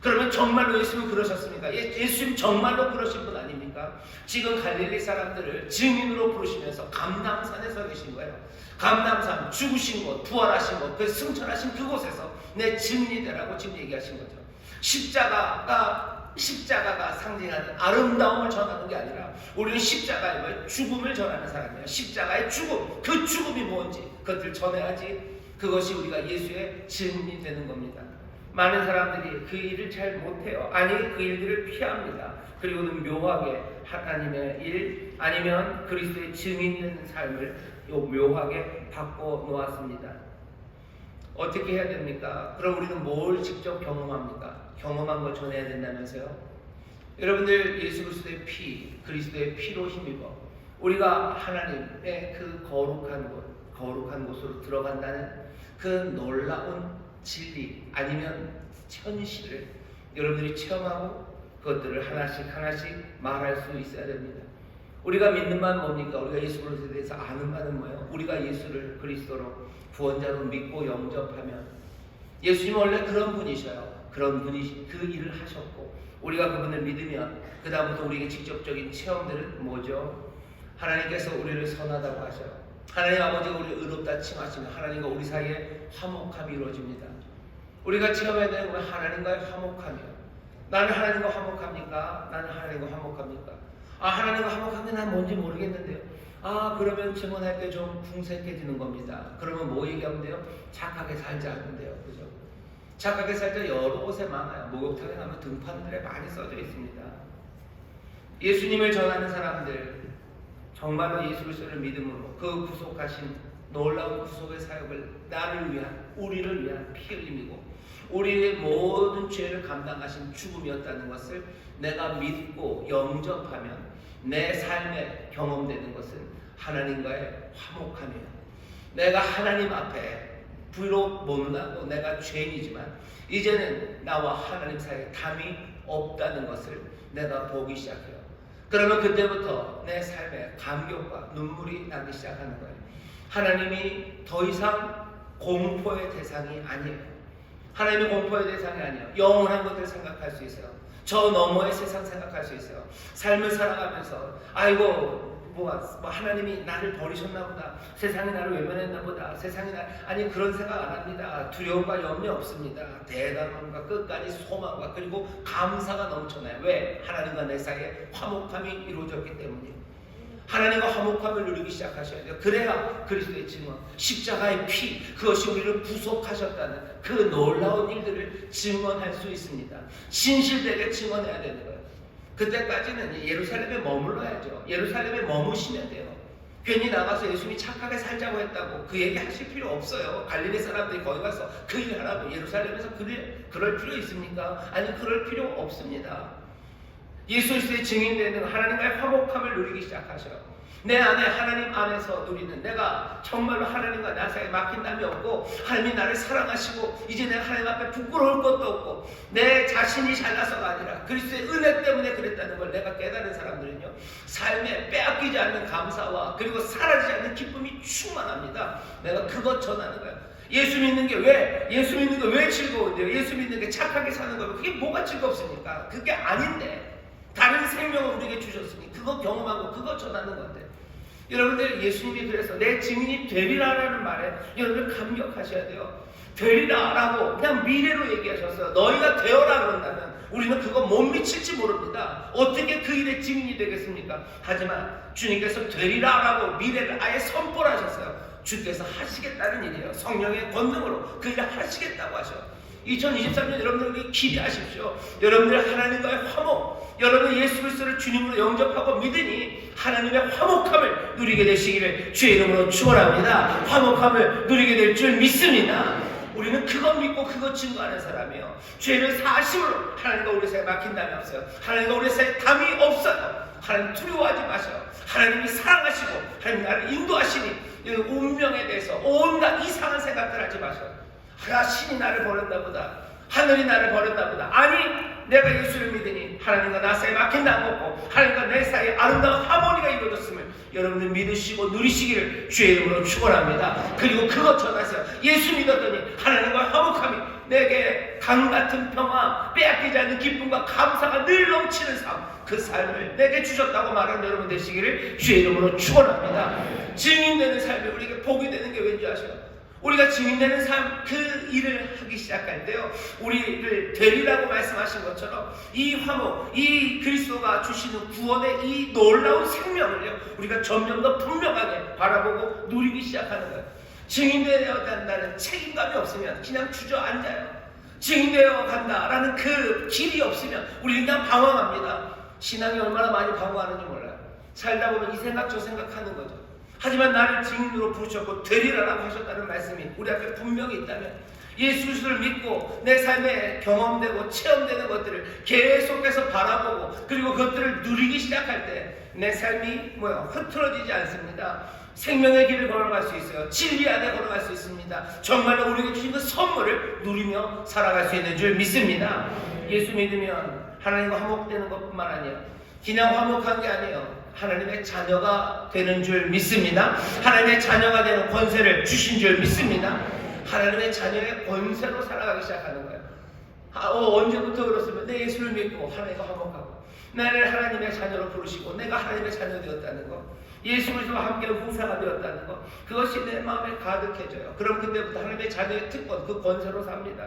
그러면 정말로 예수님은 그러셨습니까? 예수님 정말로 그러신 분 아닙니까? 지금 갈릴리 사람들을 증인으로 부르시면서 감람산에 서 계신 거예요. 감람산, 죽으신 곳, 부활하신 곳, 그 승천하신 그곳에서 내 증인이 되라고 지금 얘기하신 거죠. 십자가가 상징하는 아름다움을 전하는 게 아니라 우리는 십자가의 뭐예요? 죽음을 전하는 사람이에요. 십자가의 죽음, 그 죽음이 뭔지 그것을 전해야지 그것이 우리가 예수의 증인이 되는 겁니다. 많은 사람들이 그 일을 잘 못해요. 그 일들을 피합니다. 그리고는 묘하게 하나님의 일 아니면 그리스도의 증인된 삶을 묘하게 바꿔 놓았습니다. 어떻게 해야 됩니까? 그럼 우리는 뭘 직접 경험합니까? 경험한 걸 전해야 된다면서요? 여러분들, 예수 그리스도의 피, 그리스도의 피로 힘입어 우리가 하나님의 그 거룩한 곳으로 들어간다는 그 놀라운 진리 아니면 현실을 여러분들이 체험하고 그것들을 하나씩 말할 수 있어야 됩니다. 우리가 믿는 바는 뭡니까? 우리가 예수 그리스도에 대해서 아는 바는 뭐예요? 우리가 예수를 그리스도로 구원자로 믿고 영접하면, 예수님은 원래 그런 분이셔요. 그런 분이 그 일을 하셨고 우리가 그분을 믿으면 그 다음부터 우리에게 직접적인 체험들은 뭐죠? 하나님께서 우리를 선하다고 하셔요. 하나님 아버지가 우리를 의롭다 칭하시면 하나님과 우리 사이에 화목함이 이루어집니다. 우리가 체험해야 되는 건 하나님과의 화목함이에요. 나는 하나님과 화목합니까? 나는 하나님과 화목합니까? 하나님과 화목하면 난 뭔지 모르겠는데요. 그러면 증언할 때 좀 궁색해지는 겁니다. 그러면 뭐 얘기하면 돼요? 착하게 살자 하는데요. 그죠? 착하게 살자 여러 곳에 많아요. 목욕탕에 가면 등판들에 많이 써져 있습니다. 예수님을 전하는 사람들, 정말로 예수 그리스도를 믿음으로 그 구속하신 놀라운 구속의 사역을 나를 위한, 우리를 위한 피 흘림이고 우리의 모든 죄를 감당하신 죽음이었다는 것을 내가 믿고 영접하면 내 삶에 경험되는 것은 하나님과의 화목함이에요. 내가 하나님 앞에 비록 못나고 내가 죄인이지만 이제는 나와 하나님 사이에 담이 없다는 것을 내가 보기 시작해요. 그러면 그때부터 내 삶에 감격과 눈물이 나기 시작하는 거예요. 하나님이 더 이상 공포의 대상이 아니에요. 하나님이 공포의 대상이 아니에요. 영원한 것들 생각할 수 있어요. 저 너머의 세상 생각할 수 있어요. 삶을 살아가면서 하나님이 나를 버리셨나 보다. 세상이 나를 외면했나 보다. 세상이 그런 생각 안 합니다. 두려움과 염려 없습니다. 대단함과 끝까지 소망과 그리고 감사가 넘쳐나요. 왜? 하나님과 내 사이에 화목함이 이루어졌기 때문이에요. 하나님과 화목함을 누리기 시작하셔야 돼요. 그래야 그리스도의 증언, 십자가의 피, 그것이 우리를 구속하셨다는 그 놀라운 일들을 증언할 수 있습니다. 진실되게 증언해야 되는 거예요. 그때까지는 예루살렘에 머물러야죠. 예루살렘에 머무시면 돼요. 괜히 나가서 예수님이 착하게 살자고 했다고 그 얘기 하실 필요 없어요. 갈릴리 사람들이 거기 가서 그 일 하라고 예루살렘에서 그럴 필요 있습니까? 그럴 필요 없습니다. 예수 그리스도의 증인되는 하나님과의 화목함을 누리기 시작하셔요. 내 안에 하나님 안에서 누리는, 내가 정말로 하나님과 나 사이에 막힌 담이 없고 하나님이 나를 사랑하시고 이제 내가 하나님 앞에 부끄러울 것도 없고 내 자신이 잘나서가 아니라 그리스도의 은혜 때문에 그랬다는 걸 내가 깨달은 사람들은요, 삶에 빼앗기지 않는 감사와 그리고 사라지지 않는 기쁨이 충만합니다. 내가 그것 전하는 거야. 예수 믿는 게 왜 즐거운데요? 예수 믿는 게 착하게 사는 거예요. 그게 뭐가 즐겁습니까? 그게 아닌데 다른 생명을 우리에게 주셨으니 그거 경험하고 그거 전하는 건데, 여러분들 예수님이 그래서 내 증인이 되리라라는 말에 여러분 감격하셔야 돼요. 되리라 라고 그냥 미래로 얘기하셨어요. 너희가 되어라 그런다면 우리는 그거 못 미칠지 모릅니다. 어떻게 그 일의 증인이 되겠습니까? 하지만 주님께서 되리라 라고 미래를 아예 선포를 하셨어요. 주께서 하시겠다는 일이에요. 성령의 권능으로 그 일을 하시겠다고 하셔. 2023년 여러분들이 기대하십시오. 여러분들 하나님과의 화목, 여러분 예수 그리스도를 주님으로 영접하고 믿으니 하나님의 화목함을 누리게 되시기를 주의 이름으로 축원합니다. 화목함을 누리게 될 줄 믿습니다. 우리는 그거 믿고 그거 증거하는 사람이에요. 죄를 사심으로 하나님과 우리 사이에 막힌 담이 없어요. 하나님과 우리 사이에 담이 없어요. 하나님 두려워하지 마셔요. 하나님이 사랑하시고 하나님 나를 인도하시니 운명에 대해서 온갖 이상한 생각들 하지 마셔요. 신이 나를 버렸나 보다, 하늘이 나를 버렸나 보다. 아니, 내가 예수를 믿으니 하나님과 나 사이에 막힌 담 없고 하나님과 내 사이에 아름다운 하모니가 이루어졌음을 여러분들 믿으시고 누리시기를 주의 이름으로 축원합니다. 그리고 그것 전하세요. 예수 믿었더니 하나님과 화목함이 내게 강같은 평화, 빼앗기지 않는 기쁨과 감사가 늘 넘치는 삶, 그 삶을 내게 주셨다고 말하는 여러분 되시기를 주의 이름으로 축원합니다. 증인되는 삶이 우리에게 복이 되는 게 왠지 아셔요? 우리가 증인되는 삶, 그 일을 하기 시작할 때요, 우리를 되리라고 말씀하신 것처럼 이 화목, 이 그리스도가 주시는 구원의 이 놀라운 생명을요, 우리가 점점 더 분명하게 바라보고 누리기 시작하는 거예요. 증인되어 간다는 책임감이 없으면 그냥 주저앉아요. 증인되어 간다라는 그 길이 없으면 우리는 그냥 방황합니다. 신앙이 얼마나 많이 방황하는지 몰라요. 살다 보면 이 생각 저 생각하는 거죠. 하지만 나를 증인으로 부르셨고 되리라라고 하셨다는 말씀이 우리 앞에 분명히 있다면, 예수 그리스도를 믿고 내 삶에 경험되고 체험되는 것들을 계속해서 바라보고 그리고 그것들을 누리기 시작할 때 내 삶이 흐트러지지 않습니다. 생명의 길을 걸어갈 수 있어요. 진리 안에 걸어갈 수 있습니다. 정말로 우리에게 주신 그 선물을 누리며 살아갈 수 있는 줄 믿습니다. 예수 믿으면 하나님과 화목되는 것뿐만 아니에요. 그냥 화목한 게 아니에요. 하나님의 자녀가 되는 줄 믿습니다. 하나님의 자녀가 되는 권세를 주신 줄 믿습니다. 하나님의 자녀의 권세로 살아가기 시작하는 거예요. 언제부터 그렇습니까? 내 예수를 믿고 하나님과 화목하고 나를 하나님의 자녀로 부르시고 내가 하나님의 자녀 되었다는 것, 예수 그리스도와 함께 후사가 되었다는 것, 그것이 내 마음에 가득해져요. 그럼 그때부터 하나님의 자녀의 특권, 그 권세로 삽니다.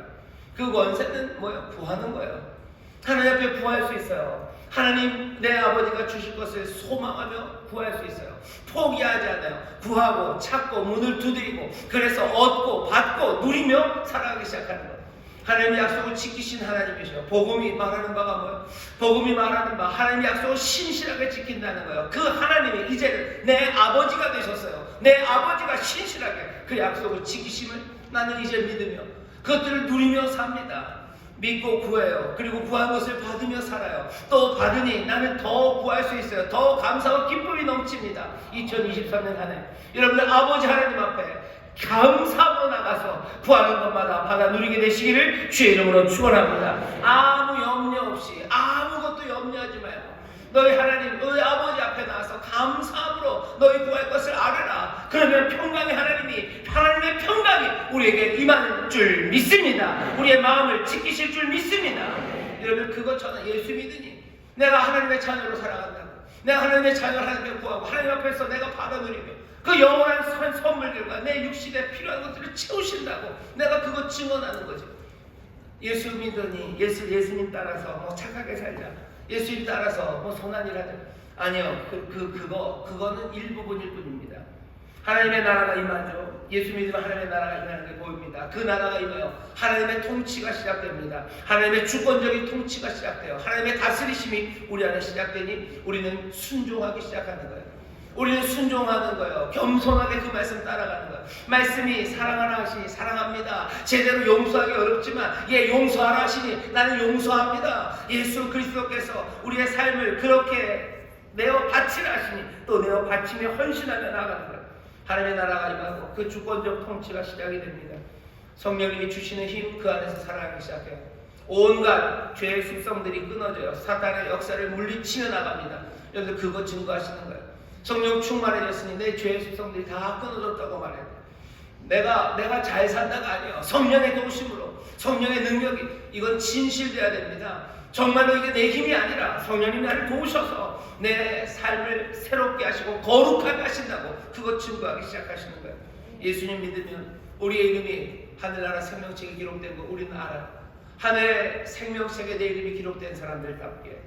그 권세는 구하는 거예요. 하나님 앞에 구할 수 있어요. 하나님 내 아버지가 주실 것을 소망하며 구할 수 있어요. 포기하지 않아요. 구하고 찾고 문을 두드리고 그래서 얻고 받고 누리며 살아가기 시작하는 거예요. 하나님의 약속을 지키신 하나님이셔요. 복음이 말하는 바가 뭐예요? 복음이 말하는 바, 하나님의 약속을 신실하게 지킨다는 거예요. 그 하나님이 이제는 내 아버지가 되셨어요. 내 아버지가 신실하게 그 약속을 지키심을 나는 이제 믿으며 그것들을 누리며 삽니다. 믿고 구해요. 그리고 구한 것을 받으며 살아요. 또 받으니 나는 더 구할 수 있어요. 더 감사와 기쁨이 넘칩니다. 2023년 한 해 여러분들 아버지 하나님 앞에 감사로 나가서 구하는 것마다 받아 누리게 되시기를 주의 이름으로 축원합니다. 아무 염려 없이 아무것도 염려하지 말고 너희 하나님, 너희 아버지 앞에 나와서 감사함으로 너희 구할 것을 알아라. 그러면 평강의 하나님이, 하나님의 평강이 우리에게 임하는 줄 믿습니다. 우리의 마음을 지키실 줄 믿습니다. 여러분 그것 저는 예수 믿으니 내가 하나님의 자녀로 살아간다고, 내가 하나님의 자녀를 하나님께 구하고 하나님 앞에서 내가 받아 누리며 그 영원한 선물들과 내 육신에 필요한 것들을 채우신다고 내가 그것 증언하는 거죠. 예수 믿으니 예수님 따라서 착하게 살자, 예수님 따라서 선한 일 하자. 아니요. 그거는 일부분일 뿐입니다. 하나님의 나라가 임하죠. 예수 믿으면 하나님의 나라가 임하는 게 보입니다. 그 나라가 임하여 하나님의 통치가 시작됩니다. 하나님의 주권적인 통치가 시작돼요. 하나님의 다스리심이 우리 안에 시작되니 우리는 순종하기 시작하는 거예요. 우리는 순종하는 거예요. 겸손하게 그 말씀 따라가는 거예요. 말씀이 사랑하라 하시니 사랑합니다. 제대로 용서하기 어렵지만 용서하라 하시니 나는 용서합니다. 예수 그리스도께서 우리의 삶을 그렇게 내어 바치라 하시니 또 내어 바치며 헌신하며 나아가는 거예요. 하나님의 나라가 임하고 그 주권적 통치가 시작이 됩니다. 성령님이 주시는 힘, 그 안에서 살아가기 시작해요. 온갖 죄의 습성들이 끊어져요. 사탄의 역사를 물리치며 나갑니다. 여러분 그거 증거하시는 거예요. 성령 충만해졌으니 내 죄의 습성들이 다 끊어졌다고 말해요. 내가 잘 산다가 아니에요. 성령의 도우심으로, 성령의 능력이, 이건 진실돼야 됩니다. 정말로 이게 내 힘이 아니라 성령님이 나를 도우셔서 내 삶을 새롭게 하시고 거룩하게 하신다고 그것 증거하기 시작하시는 거예요. 예수님 믿으면 우리의 이름이 하늘나라 생명책에 기록된 거 우리는 알아요. 하늘 생명책에 내 이름이 기록된 사람들답게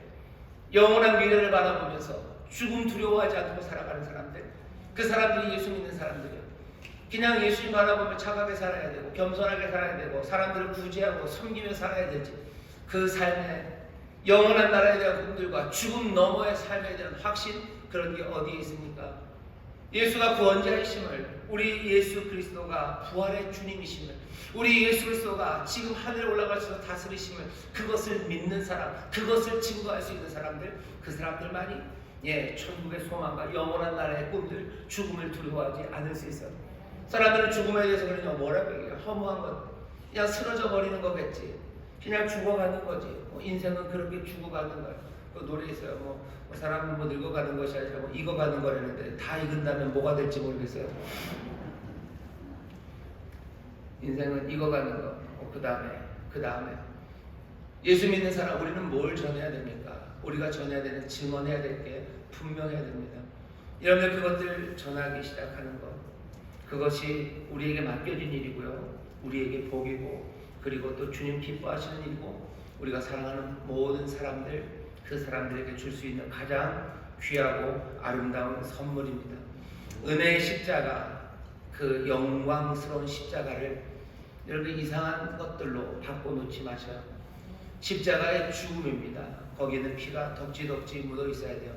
영원한 미래를 바라보면서 죽음 두려워하지 않고 살아가는 사람들, 그 사람들이 예수 믿는 사람들이요. 그냥 예수님 바라보며 착하게 살아야 되고 겸손하게 살아야 되고 사람들을 구제하고 섬기며 살아야 되지, 그 삶에 영원한 나라에 대한 꿈들과 죽음 너머의 삶에 대한 확신, 그런 게 어디에 있습니까? 예수가 구원자이심을, 우리 예수 그리스도가 부활의 주님이심을, 우리 예수 그리스도가 지금 하늘에 올라가셔서 다스리심을, 그것을 믿는 사람, 그것을 증거할 수 있는 사람들, 그 사람들만이 천국의 소망과 영원한 나라의 꿈들, 죽음을 두려워하지 않을 수 있어요. 사람들은 죽음에 대해서 그러냐, 뭐라고 얘기해요? 허무한 것, 그냥 쓰러져 버리는 거겠지, 그냥 죽어가는 거지, 인생은 그렇게 죽어가는 거예요. 그 노래 있어요. 사람은 늙어가는 것이 아니라 익어가는 거라는데, 다 익은다면 뭐가 될지 모르겠어요. 인생은 익어가는 거. 그 다음에 예수 믿는 사람, 우리는 뭘 전해야 됩니까? 우리가 전해야 되는, 증언해야 될 게 분명해야 됩니다. 이러면 그것들 전하기 시작하는 것, 그것이 우리에게 맡겨진 일이고요, 우리에게 복이고, 그리고 또 주님 기뻐하시는 일이고, 우리가 사랑하는 모든 사람들, 그 사람들에게 줄 수 있는 가장 귀하고 아름다운 선물입니다. 은혜의 십자가, 그 영광스러운 십자가를 여러분 이상한 것들로 바꿔놓지 마셔요. 십자가의 죽음입니다. 거기에는 피가 덕지덕지 묻어 있어야 돼요.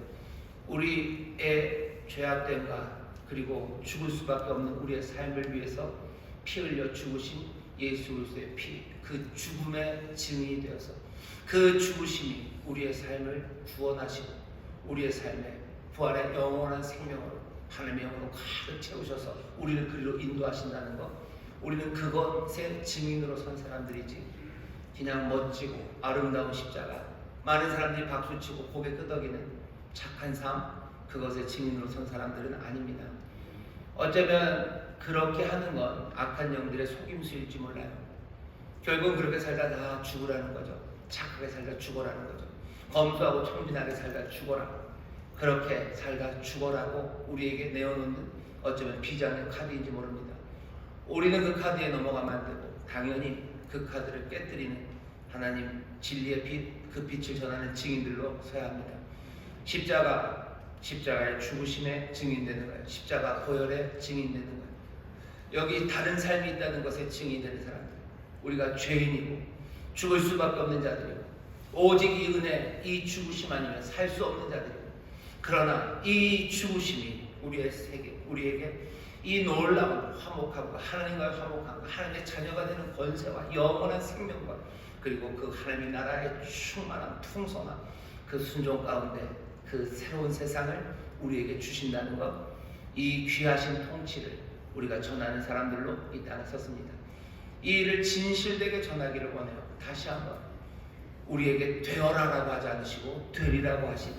우리의 죄악됨과 그리고 죽을 수밖에 없는 우리의 삶을 위해서 피 흘려 죽으신 예수 그리스도의 피, 그 죽음의 증인이 되어서 그 죽으심이 우리의 삶을 구원하시고 우리의 삶에 부활의 영원한 생명으로, 하나님의 영으로 가득 채우셔서 우리를 그리로 인도하신다는 것, 우리는 그것의 증인으로 선 사람들이지, 그냥 멋지고 아름다운 십자가, 많은 사람들이 박수치고 고개 끄덕이는 착한 삶, 그것의 증인으로 선 사람들은 아닙니다. 어쩌면 그렇게 하는 건 악한 영들의 속임수일지 몰라요. 결국은 그렇게 살다 다 죽으라는 거죠. 착하게 살다 죽어라는 거죠. 검소하고 청진하게 살다 죽어라, 그렇게 살다 죽어라고 우리에게 내어놓는 어쩌면 비장의 카드인지 모릅니다. 우리는 그 카드에 넘어가면 안 되고, 당연히 그 카드를 깨뜨리는 하나님 진리의 빛, 그 빛을 전하는 증인들로 서야 합니다. 십자가의 죽으심의 증인되는 거예요. 십자가 보혈의 증인되는 거예요. 여기 다른 삶이 있다는 것에 증인되는 사람들, 우리가 죄인이고 죽을 수밖에 없는 자들이고, 오직 이 은혜, 이 죽으심 아니면 살 수 없는 자들이고, 그러나 이 죽으심이 우리의 세계, 우리에게 이 놀라운 화목함과 하나님과의 화목함과 하나님의 자녀가 되는 권세와 영원한 생명과, 그리고 그 하나님의 나라의 충만한 풍성한 그 순종 가운데 그 새로운 세상을 우리에게 주신다는 것, 이 귀하신 통치를 우리가 전하는 사람들로 이 땅에 섰습니다. 이 일을 진실되게 전하기를 원해요. 다시 한번 우리에게 되어라라고 하지 않으시고 되리라고 하신,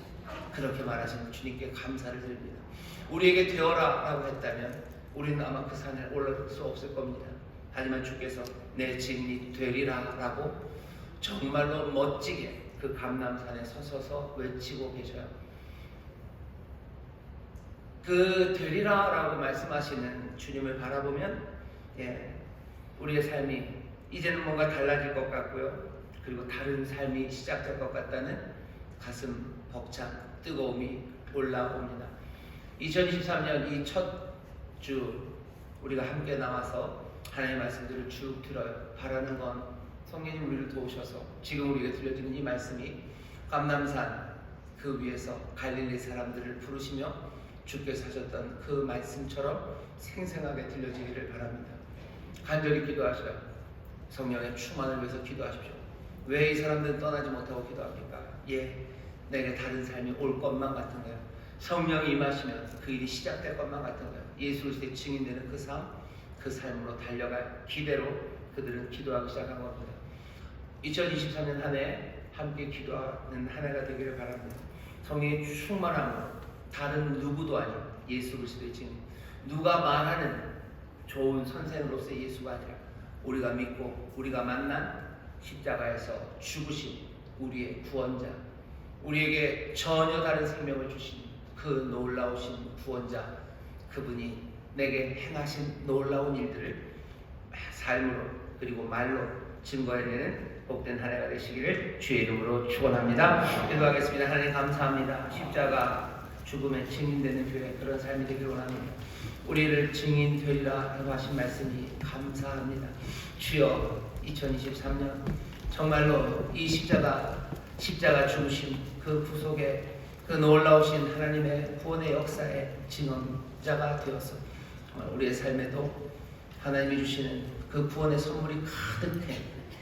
그렇게 말하시는 주님께 감사를 드립니다. 우리에게 되어라라고 했다면 우리는 아마 그 산에 올라갈 수 없을 겁니다. 하지만 주께서 내 증인이 되리라라고 정말로 멋지게 그 감람산에 서서서 외치고 계셔요. 그 되리라라고 말씀하시는 주님을 바라보면 우리의 삶이 이제는 뭔가 달라질 것 같고요, 그리고 다른 삶이 시작될 것 같다는 가슴 벅찬 뜨거움이 올라옵니다. 2023년 이 첫 주 우리가 함께 나와서 하나님의 말씀들을 쭉 들어요. 바라는 건 성령님 우리를 도우셔서 지금 우리에게 들려지는 이 말씀이 감람산 그 위에서 갈릴리 사람들을 부르시며 주께서 하셨던 그 말씀처럼 생생하게 들려지기를 바랍니다. 간절히 기도하셔요. 성령의 충만을 위해서 기도하십시오. 왜 이 사람들은 떠나지 못하고 기도합니까? 내게 다른 삶이 올 것만 같은 거예요. 성령이 임하시면 그 일이 시작될 것만 같은 거예요. 예수 그리스도의 증인되는 그 삶, 그 삶으로 달려갈 기대로 그들은 기도하기 시작한 겁니다. 2023년 한 해 함께 기도하는 한 해가 되기를 바랍니다. 성령의 충만함으로 다른 누구도 아닌 예수 그리스도의 증인, 누가 말하는 좋은 선생으로서의 예수가 아니라 우리가 믿고 우리가 만난 십자가에서 죽으신 우리의 구원자, 우리에게 전혀 다른 생명을 주신 그 놀라우신 구원자, 그분이 내게 행하신 놀라운 일들을 삶으로 그리고 말로 증거해내는 복된 한 해가 되시기를 주의 이름으로 축원합니다. 기도하겠습니다. 하나님 감사합니다. 십자가 죽음의 증인되는 교회 그런 삶이 되기를 원합니다. 우리를 증인되리라 하신 말씀이 감사합니다. 주여 2023년 정말로 이 십자가 죽으심 그 구속에 그 놀라우신 하나님의 구원의 역사의 증언자가 되어서 우리의 삶에도 하나님이 주시는 그 구원의 선물이 가득해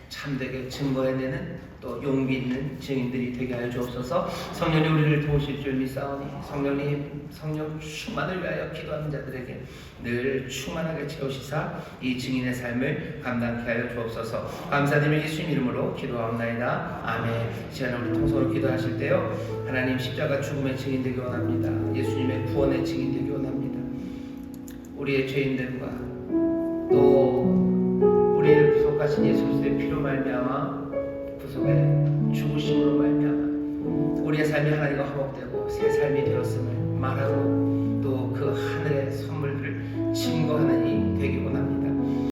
참되게 증거해내는 또 용기 있는 증인들이 되게 하여 주옵소서. 성령님 우리를 도우실 줄 믿사오니 성령 충만을 위하여 기도하는 자들에게 늘 충만하게 채우시사 이 증인의 삶을 감당케 하여 주옵소서. 감사드리며 예수님 이름으로 기도하옵나이다. 아멘. 이 시간에 우리 통성으로 기도하실 때요 하나님 십자가 죽음의 증인 되기 원합니다. 예수님의 구원의 증인 되기 원합니다. 우리의 죄인들과 또 우리를 구속하신 예수 그리스도의 피로 말미암아 구속의 죽으심으로 말미암아 우리의 삶이 하나님과 화목되고 새 삶이 되었음을 말하고 또 그 하늘의 선물을 증거하는 이 되기 원합니다.